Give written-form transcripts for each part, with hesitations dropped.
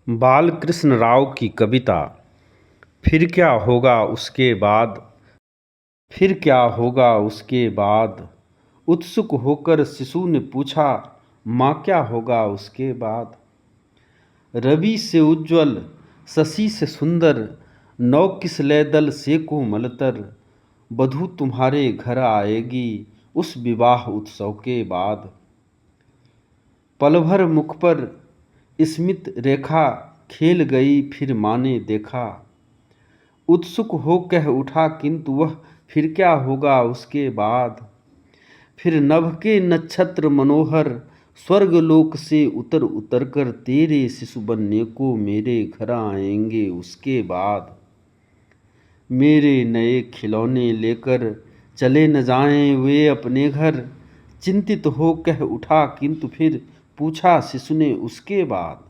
बालकृष्ण राव की कविता फिर क्या होगा उसके बाद। फिर क्या होगा उसके बाद। उत्सुक होकर शिशु ने पूछा, माँ क्या होगा उसके बाद। रवि से उज्ज्वल, शशि से सुंदर, नौ किसलय दल से कोमलतर, वधू तुम्हारे घर आएगी उस विवाह उत्सव के बाद। पल भर मुख पर स्मित रेखा खेल गई, फिर माँ ने देखा। उत्सुक हो कह उठा, किंतु वह फिर क्या होगा उसके बाद। फिर नभ के नक्षत्र मनोहर स्वर्गलोक से उतर उतर कर तेरे शिशु बनने को मेरे घर आएंगे उसके बाद। मेरे नए खिलौने लेकर चले न जाएं वे अपने घर। चिंतित हो कह उठा, किंतु फिर पूछा शिशु ने उसके बाद।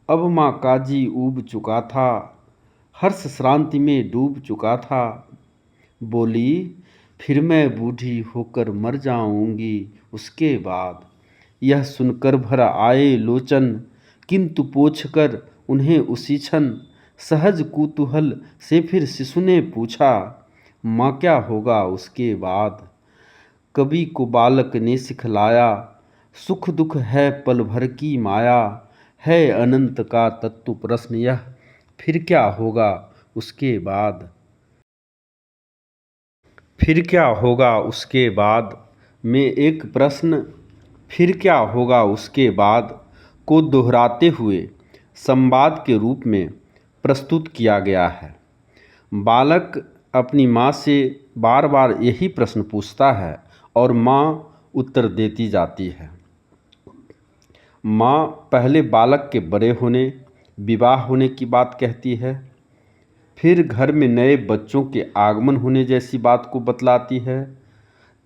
अब माँ काजी ऊब चुका था, हर्ष श्रांति में डूब चुका था। बोली, फिर मैं बूढ़ी होकर मर जाऊंगी उसके बाद। यह सुनकर भर आए लोचन, किंतु पोंछकर उन्हें उसी क्षण सहज कुतूहल से फिर शिशु ने पूछा, माँ क्या होगा उसके बाद। कवि को बालक ने सिखलाया, सुख दुख है पल भर की माया, है अनंत का तत्व प्रश्न यह, फिर क्या होगा उसके बाद। फिर क्या होगा उसके बाद में एक प्रश्न फिर क्या होगा उसके बाद को दोहराते हुए संवाद के रूप में प्रस्तुत किया गया है। बालक अपनी माँ से बार बार यही प्रश्न पूछता है और माँ उत्तर देती जाती है। माँ पहले बालक के बड़े होने, विवाह होने की बात कहती है, फिर घर में नए बच्चों के आगमन होने जैसी बात को बतलाती है।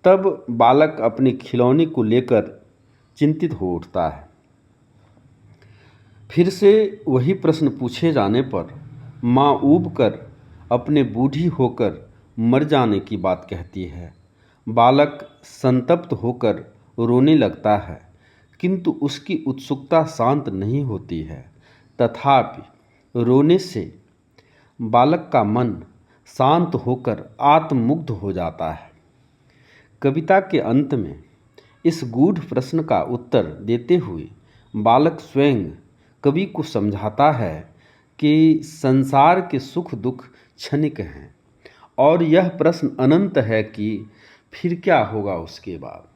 तब बालक अपने खिलौने को लेकर चिंतित हो उठता है। फिर से वही प्रश्न पूछे जाने पर माँ ऊब कर अपने बूढ़ी होकर मर जाने की बात कहती है। बालक संतप्त होकर रोने लगता है, किंतु उसकी उत्सुकता शांत नहीं होती है। तथापि रोने से बालक का मन शांत होकर आत्ममुग्ध हो जाता है। कविता के अंत में इस गूढ़ प्रश्न का उत्तर देते हुए बालक स्वयं कवि को समझाता है कि संसार के सुख दुख क्षणिक हैं और यह प्रश्न अनंत है कि फिर क्या होगा उसके बाद।